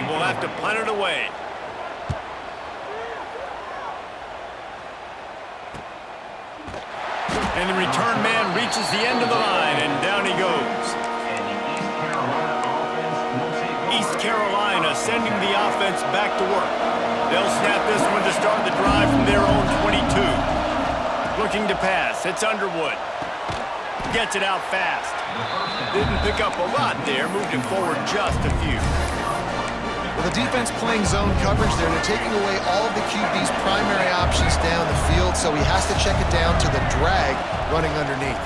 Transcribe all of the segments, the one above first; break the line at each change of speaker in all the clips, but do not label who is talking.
will have to punt it away. And the return man reaches the end of the line, and down he goes. East Carolina sending the offense back to work. They'll snap this one to start the drive from their own 22. Looking to pass. It's Underwood. Gets it out fast. Didn't pick up a lot there. Moved it forward just a few.
Well, the defense playing zone coverage there. They're taking away all of the QB's primary options down the field, so he has to check it down to the drag running underneath.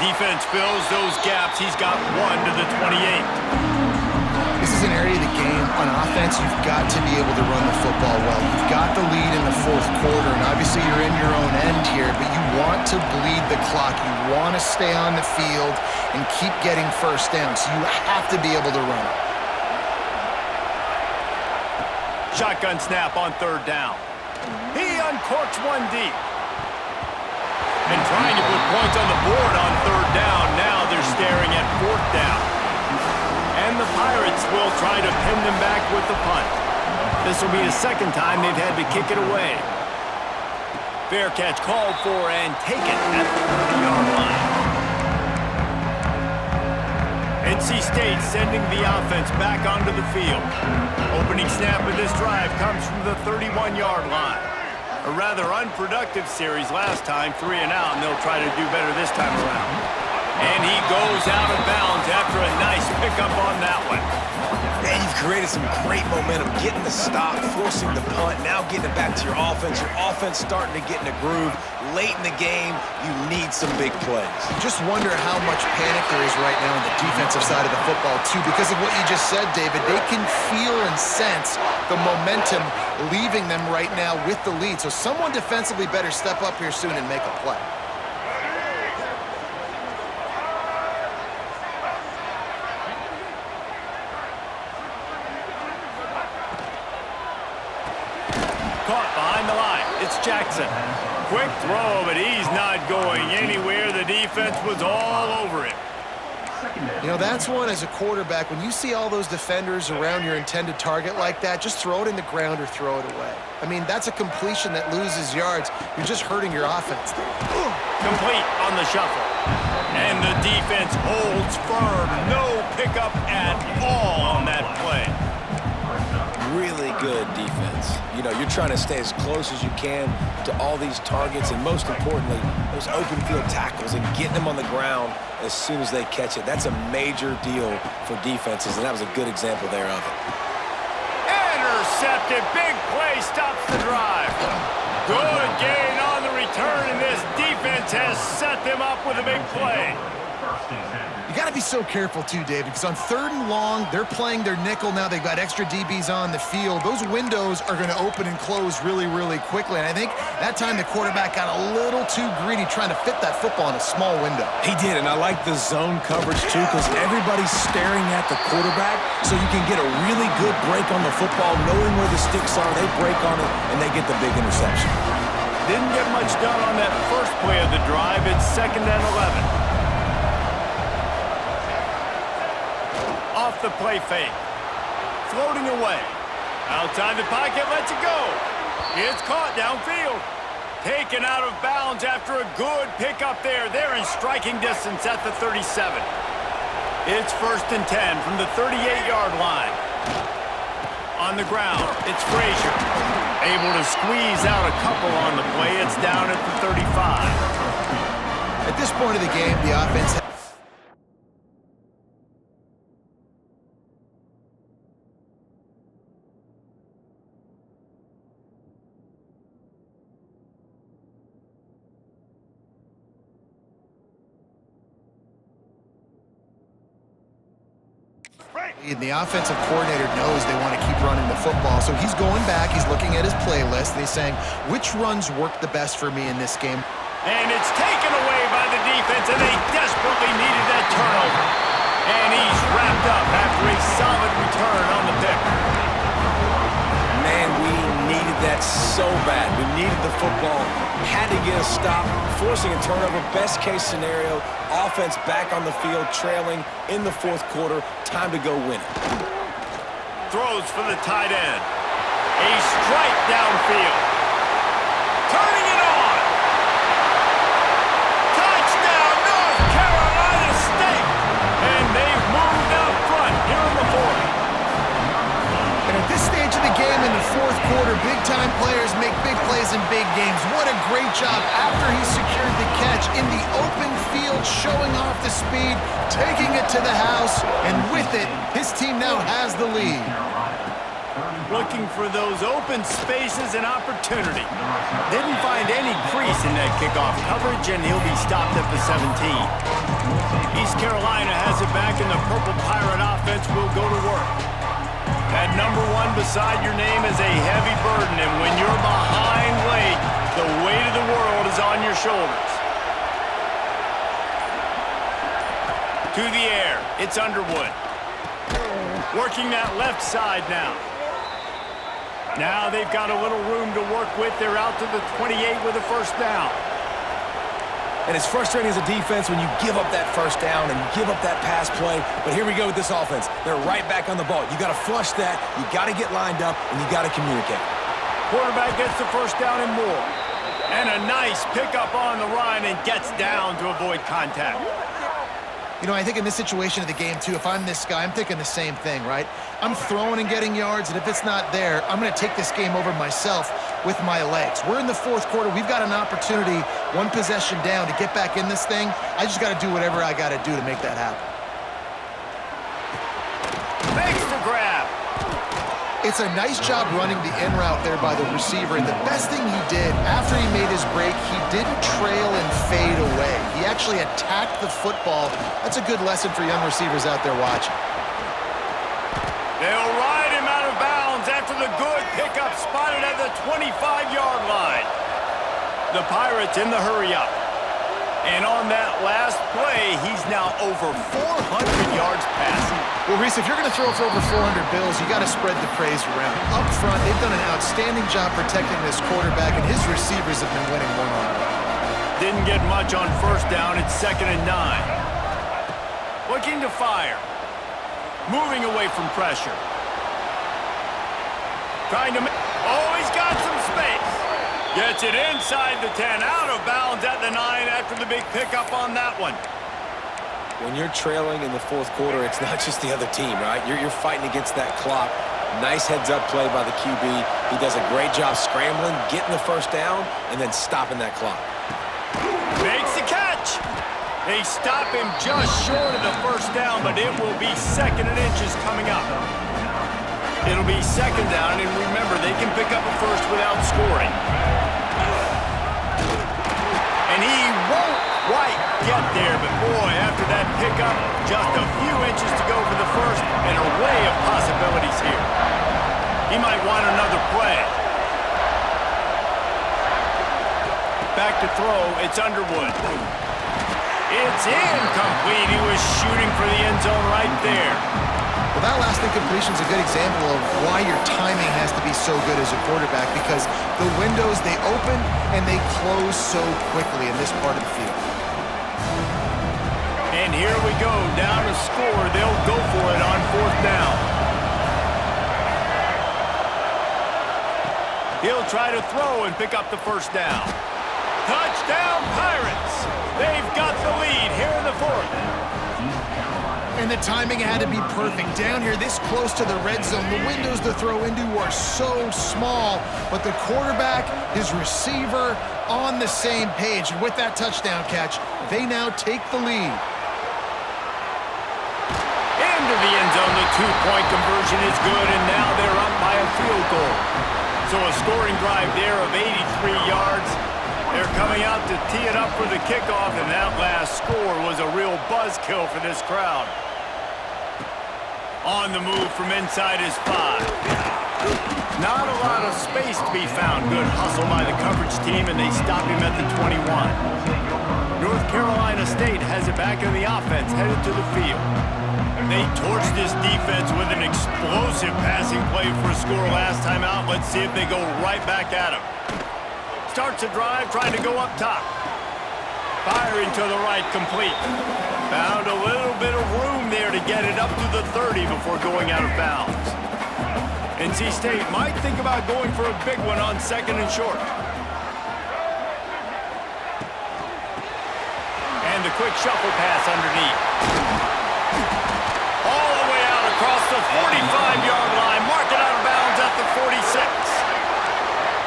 Defense fills those gaps. He's got one to the 28.
This is an area of the game. On offense, you've got to be able to run the football well. You've got the lead in the fourth quarter, and obviously you're in your own end here, but you want to bleed the clock. You want to stay on the field and keep getting first down, so you have to be able to run it.
Shotgun snap on third down. He uncorks one deep. And trying to put points on the board on third down. Now they're staring at fourth down. And the Pirates will try to pin them back with the punt. This will be the second time they've had to kick it away. Fair catch called for and taken at the 30-yard line. NC State sending the offense back onto the field. Opening snap of this drive comes from the 31-yard line. A rather unproductive series last time, 3 and out, and they'll try to do better this time around. And he goes out of bounds after a nice pickup on that one.
Man, you've created some great momentum, getting the stop, forcing the punt, now getting it back to your offense. Your offense starting to get in a groove. Late in the game, you need some big plays.
You just wonder how much panic there is right now on the defensive side of the football, too, because of what you just said, David. They can feel and sense the momentum leaving them right now with the lead. So someone defensively better step up here soon and make a play.
Caught behind the line. It's Jackson. Quick throw, but he's not going anywhere. The defense was all over him.
You know, that's one as a quarterback. When you see all those defenders around your intended target like that, just throw it in the ground or throw it away. I mean, that's a completion that loses yards. You're just hurting your offense there.
Complete on the shuffle. And the defense holds firm. No pickup at all on that play.
Really good defense. You know, you're trying to stay as close as you can to all these targets, and most importantly, those open field tackles and getting them on the ground as soon as they catch it. That's a major deal for defenses, and that was a good example there of it.
Intercepted. Big play stops the drive. Good gain on the return, and this defense has set them up with a big play.
You got to be so careful, too, David, because on third and long, they're playing their nickel now. They've got extra DBs on the field. Those windows are going to open and close really, really quickly. And I think that time the quarterback got a little too greedy trying to fit that football in a small window.
He did, and I like the zone coverage, too, because everybody's staring at the quarterback, so you can get a really good break on the football, knowing where the sticks are. They break on it, and they get the big interception.
Didn't get much done on that first play of the drive. It's 2nd and 11. Off the play fake. Floating away. Outside the pocket, lets it go. It's caught downfield. Taken out of bounds after a good pickup there. They're in striking distance at the 37. It's 1st and 10 from the 38-yard line. On the ground, it's Frazier. Able to squeeze out a couple on the play. It's down at the 35.
At this point of the game, the offense and the offensive coordinator knows they want to keep running the football, so he's going back, he's looking at his playlist, and he's saying, which runs work the best for me in this game?
And it's taken away by the defense, and they desperately needed that turnover. And he's wrapped up after a solid return on the pick.
Man, we needed that so bad. We needed the football Had to get a stop, forcing a turnover. Best case scenario, offense back on the field, trailing in the fourth quarter. Time to go win it.
Throws for the tight end. A strike downfield. Turning it on. Touchdown, North Carolina State. And they've moved out front here in the fourth.
And at this stage of the game in the fourth quarter, big-time players make big plays in big games. What a great job after he secured the catch in the open field, showing off the speed, taking it to the house, and with it, his team now has the lead.
Looking for those open spaces and opportunity. Didn't find any crease in that kickoff coverage, and he'll be stopped at the 17. East Carolina has it back, and the Purple Pirate offense will go to work. That number 1 beside your name is a heavy burden, and when you're behind late, the weight of the world is on your shoulders. To the air, it's Underwood. Working that left side now. Now they've got a little room to work with. They're out to the 28 with a first down.
And it's frustrating as a defense when you give up that first down and give up that pass play. But here we go with this offense. They're right back on the ball. You got to flush that. You got to get lined up, and you got to communicate.
Quarterback gets the first down and more. And a nice pickup on the run and gets down to avoid contact.
You know, I think in this situation of the game, too, if I'm this guy, I'm thinking the same thing, right? I'm throwing and getting yards, and if it's not there, I'm going to take this game over myself with my legs. We're in the fourth quarter. We've got an opportunity, one possession down, to get back in this thing. I just got to do whatever I got to do to make that happen.
Makes the grab.
It's a nice job running the in route there by the receiver, and the best thing he did after he made his break, he didn't trail and fade away. He actually attacked the football. That's a good lesson for young receivers out there watching.
They'll ride him out of bounds after the good pickup spotted at the 25-yard line. The Pirates in the hurry-up. And on that last play, he's now over 400 yards passing.
Well, Reese, if you're going to throw for over 400 bills, you got to spread the praise around. Up front, they've done an outstanding job protecting this quarterback, and his receivers have been winning one-on-one.
Didn't get much on first down. It's 2nd and 9. Looking to fire. Moving away from pressure. Trying to make... Oh, he's got some space. Gets it inside the 10. Out of bounds at the 9 after the big pickup on that one.
When you're trailing in the fourth quarter, it's not just the other team, right? You're fighting against that clock. Nice heads-up play by the QB. He does a great job scrambling, getting the first down, and then stopping that clock.
Makes the catch. They stop him just short of the first down, but it will be 2nd and inches coming up. It'll be 2nd down, and remember, they can pick up a first without scoring. And he won't quite get there, but boy, after that pickup, just a few inches to go for the first, and an array of possibilities here. He might want another play. Back to throw, it's Underwood. It's incomplete. He was shooting for the end zone right there.
Well, that last incompletion is a good example of why your timing has to be so good as a quarterback, because the windows, they open and they close so quickly in this part of the field.
And here we go, down to score. They'll go for it on 4th down. He'll try to throw and pick up the first down. Touchdown, Pirates! They've got the lead here in the 4th.
And the timing had to be perfect. Down here, this close to the red zone, the windows to throw into are so small, but the quarterback, his receiver, on the same page. And with that touchdown catch, they now take the lead.
Into the end zone, the 2-point conversion is good, and now they're up by a field goal. So a scoring drive there of 83 yards. They're coming out to tee it up for the kickoff, and that last score was a real buzzkill for this crowd. On the move from inside his 5. Not a lot of space to be found. Good hustle by the coverage team, and they stop him at the 21. North Carolina State has it back in the offense, headed to the field. They torched this defense with an explosive passing play for a score last time out. Let's see if they go right back at him. Starts a drive trying to go up top. Firing to the right, complete. Found a little bit of room there to get it up to the 30 before going out of bounds. NC State might think about going for a big one on 2nd and short. And the quick shuffle pass underneath. All the way out across the 45-yard line. Mark it out of bounds at the 46.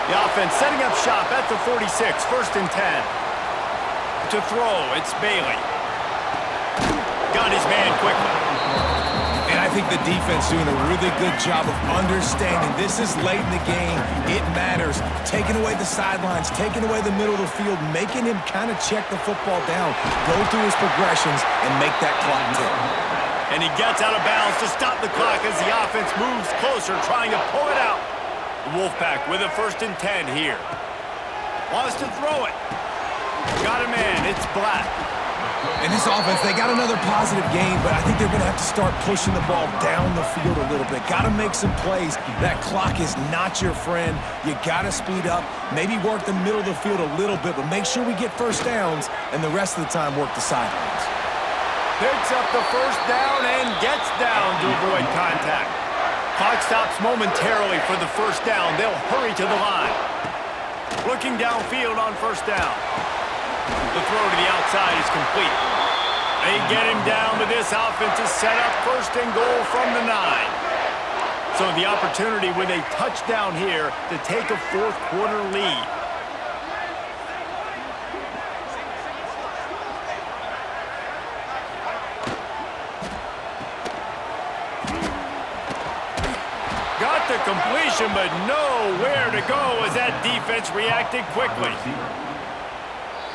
The offense setting up shop at the 46, 1st and 10. To throw, it's Bailey. Got his man quickly.
And I think the defense doing a really good job of understanding this is late in the game. It matters. Taking away the sidelines, taking away the middle of the field, making him kind of check the football down, go through his progressions, and make that clock tick.
And he gets out of bounds to stop the clock as the offense moves closer, trying to pull it out. The Wolfpack with a 1st and 10 here. Wants to throw it. Got a man. It's Black.
And this offense, they got another positive game, but I think they're going to have to start pushing the ball down the field a little bit. Got to make some plays. That clock is not your friend. You got to speed up, maybe work the middle of the field a little bit, but make sure we get 1st downs, and the rest of the time work the sidelines.
Picks up the 1st down and gets down to avoid contact. Clock stops momentarily for the 1st down. They'll hurry to the line. Looking downfield on 1st down. The throw to the outside is complete. They get him down, but this offense is set up 1st and goal from the 9. So the opportunity with a touchdown here to take a 4th quarter lead. Got the completion, but nowhere to go as that defense reacted quickly.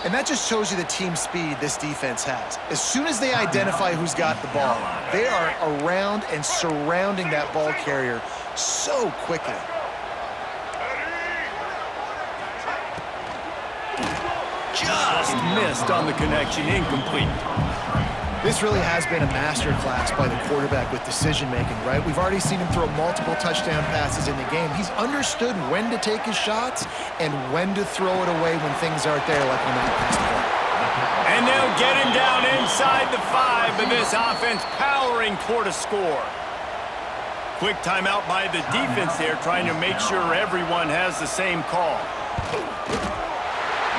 And that just shows you the team speed this defense has. As soon as they identify who's got the ball, they are around and surrounding that ball carrier so quickly.
Just missed on the connection, incomplete.
This really has been a masterclass by the quarterback with decision-making, right? We've already seen him throw multiple touchdown passes in the game. He's understood when to take his shots and when to throw it away when things aren't there, like on that last play.
And they'll get him down inside the 5, but this offense powering toward a score. Quick timeout by the defense there, trying to make sure everyone has the same call.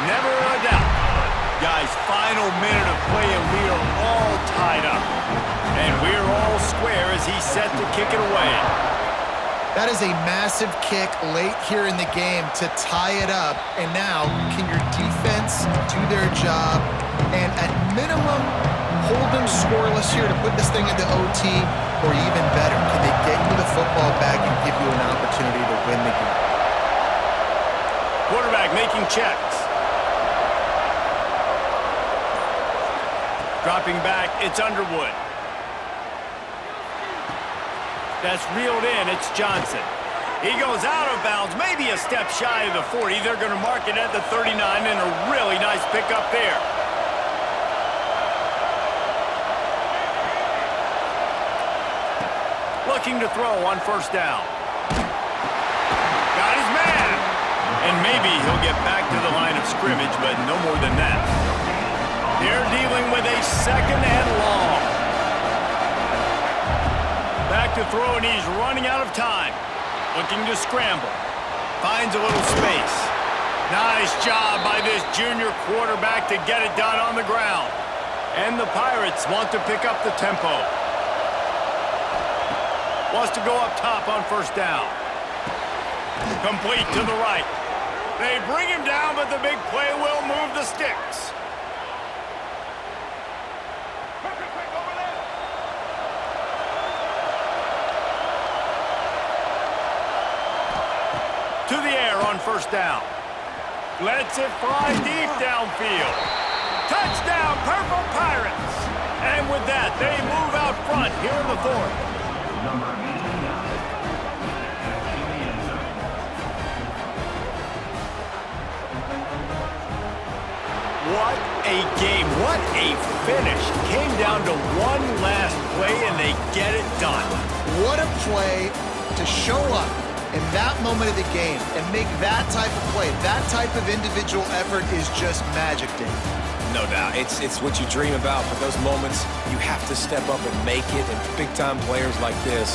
Never a doubt. Guys, final minute of play, and we are all tied up. And we're all square as he's set to kick it away.
That is a massive kick late here in the game to tie it up. And now, can your defense do their job and at minimum hold them scoreless here to put this thing into OT, or even better, can they get you the football back and give you an opportunity to win the game?
Quarterback making checks. Dropping back, it's Underwood. That's reeled in, it's Johnson. He goes out of bounds, maybe a step shy of the 40. They're going to mark it at the 39, and a really nice pickup there. Looking to throw on 1st down. Got his man. And maybe he'll get back to the line of scrimmage, but no more than that. They're dealing with a 2nd and long. Back to throw, and he's running out of time. Looking to scramble. Finds a little space. Nice job by this junior quarterback to get it done on the ground. And the Pirates want to pick up the tempo. Wants to go up top on 1st down. Complete to the right. They bring him down, but the big play will move the sticks. To the air on 1st down. Lets it fly deep downfield. Touchdown, Purple Pirates! And with that, they move out front here in the 4th. What a game. What a finish. Came down to one last play, and they get it done.
What a play to show up in that moment of the game and make that type of play, that type of individual effort is just magic, Dave.
No doubt. It's what you dream about, but those moments, you have to step up and make it, and big-time players like this